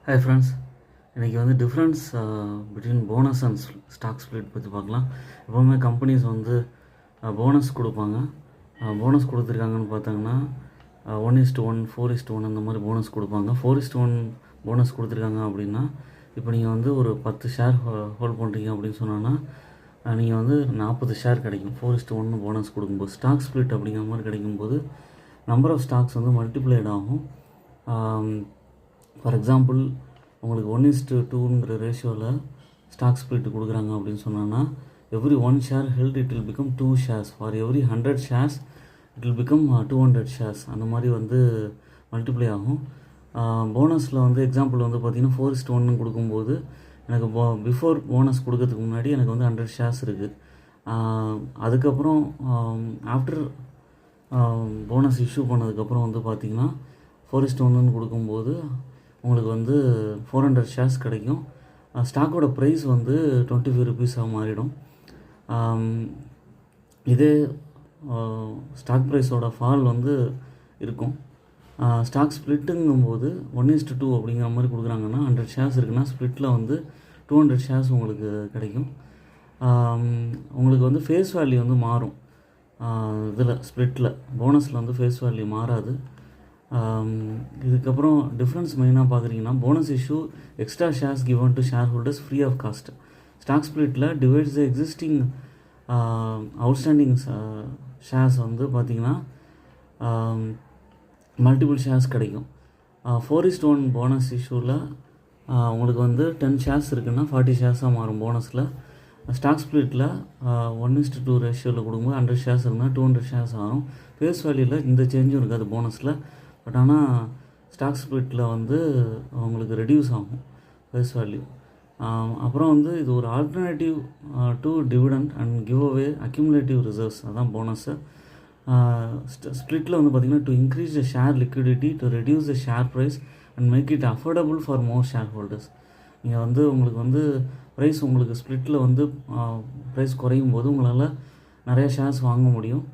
Hi friends, இன்றைக்கி வந்து difference between bonus and stock split பற்றி பார்க்கலாம். எப்போவுமே கம்பெனிஸ் வந்து போனஸ் கொடுப்பாங்க. போனஸ் கொடுத்துருக்காங்கன்னு பார்த்தாங்கன்னா 1:1, 4:1 அந்த மாதிரி போனஸ் கொடுப்பாங்க. 4:1 போனஸ் கொடுத்துருக்காங்க அப்படின்னா, இப்போ நீங்கள் வந்து ஒரு 10 ஷேர் ஹோல்ட் பண்ணுறீங்க அப்படின்னு சொன்னோன்னா நீங்கள் வந்து 40 ஷேர் கிடைக்கும். 4:1 போனஸ் கொடுக்கும்போது ஸ்டாக் ஸ்ப்ளிட் அப்படிங்கிற மாதிரி கிடைக்கும்போது நம்பர் ஆஃப் ஸ்டாக்ஸ் வந்து மல்டிப்ளைட் ஆகும். ஃபார் எக்ஸாம்பிள், உங்களுக்கு 1:2ங்கிற ரேஷியோவில் ஸ்டாக் ஸ்ப்ளிட் கொடுக்குறாங்க அப்படின்னு சொன்னோன்னா, every 1 share held it will become 2 shares. For every 100 shares it will become 200 shares. அந்த மாதிரி வந்து மல்டிப்ளை ஆகும். போனஸில் வந்து எக்ஸாம்பிள் வந்து பார்த்திங்கன்னா 4:1 கொடுக்கும்போது எனக்கு பிஃபோர் போனஸ் கொடுக்கறதுக்கு முன்னாடி எனக்கு வந்து 100 ஷேர்ஸ் இருக்குது. அதுக்கப்புறம் ஆஃப்டர் போனஸ் இஷ்யூ பண்ணதுக்கப்புறம் வந்து பார்த்திங்கன்னா 4:1 கொடுக்கும்போது உங்களுக்கு வந்து 400 ஷேர்ஸ் கிடைக்கும். ஸ்டாக்கோட ப்ரைஸ் வந்து 25 ருபீஸாக மாறிடும். இதே ஸ்டாக் ப்ரைஸோட ஃபால் வந்து இருக்கும். ஸ்டாக் ஸ்ப்ளிட்டுங்கும்போது 1:2 அப்படிங்கிற மாதிரி கொடுக்குறாங்கன்னா 100 ஷேர்ஸ் இருக்குன்னா ஸ்ப்ளிட்டில் வந்து 200 ஷேர்ஸ் உங்களுக்கு கிடைக்கும். உங்களுக்கு வந்து ஃபேஸ் வேல்யூ வந்து மாறும். இதில் ஸ்ப்ளிட்டில் போனஸில் வந்து ஃபேஸ் வேல்யூ மாறாது. இதுக்கப்புறம் டிஃப்ரென்ஸ் மெயினாக பார்க்குறீங்கன்னா, bonus issue extra shares given to shareholders free of cost. Stock ஸ்ப்ளிட்டில் divides the existing outstanding shares வந்து பார்த்திங்கன்னா மல்டிபிள் ஷேர்ஸ் கிடைக்கும். 4:1 போனஸ் இஷ்யூவில் உங்களுக்கு வந்து 10 ஷேர்ஸ் இருக்குன்னா 40 ஷேர்ஸாக மாறும் போனஸில். ஸ்டாக் ஸ்ப்ளிட்டில் 1:2 ரேஷியோவில் கொடுக்கும்போது 100 ஷேர்ஸ் இருந்தால் 200 ஷேர்ஸ் ஆகும். ஃபேஸ் வேல்யூவில் இந்த சேஞ்சும் இருக்காது போனஸில். பட் ஆனால் ஸ்டாக் ஸ்ப்ளிட்டில் வந்து உங்களுக்கு ரெடியூஸ் ஆகும் ஃபேஸ் வேல்யூ. அப்புறம் வந்து இது ஒரு alternative to dividend and give away accumulative reserves. அதான் போனஸு. ஸ்ப்ளிட்டில் வந்து பார்த்திங்கன்னா to increase the share liquidity, to reduce the share price and make it affordable for more shareholders. நீங்கள் வந்து உங்களுக்கு வந்து ப்ரைஸ் உங்களுக்கு ஸ்ப்ளிட்டில் வந்து ப்ரைஸ் குறையும் போது உங்களால் நிறைய ஷேர்ஸ் வாங்க முடியும்.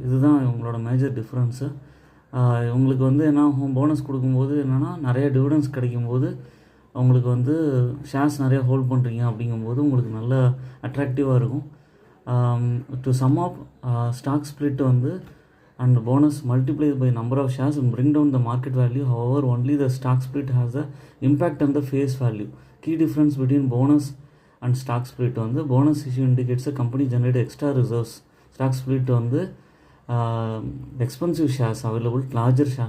இதுதான் இவங்களோட மேஜர் டிஃப்ரென்ஸு. உங்களுக்கு வந்து என்ன ஆகும், போனஸ் கொடுக்கும்போது என்னென்னா நிறைய டிவிடெண்ட்ஸ் கிடைக்கும்போது உங்களுக்கு வந்து ஷேர்ஸ் நிறையா ஹோல்ட் பண்ணுறீங்க அப்படிங்கும்போது உங்களுக்கு நல்ல அட்ராக்டிவாக இருக்கும். To sum of stock split வந்து and bonus multiplied by number of shares and bring down the market value. However, only the stock split has the impact on the face value. Key difference between bonus and stock split வந்து bonus issue indicates a company generate extra reserves. Stock split வந்து expensive shares available, larger shares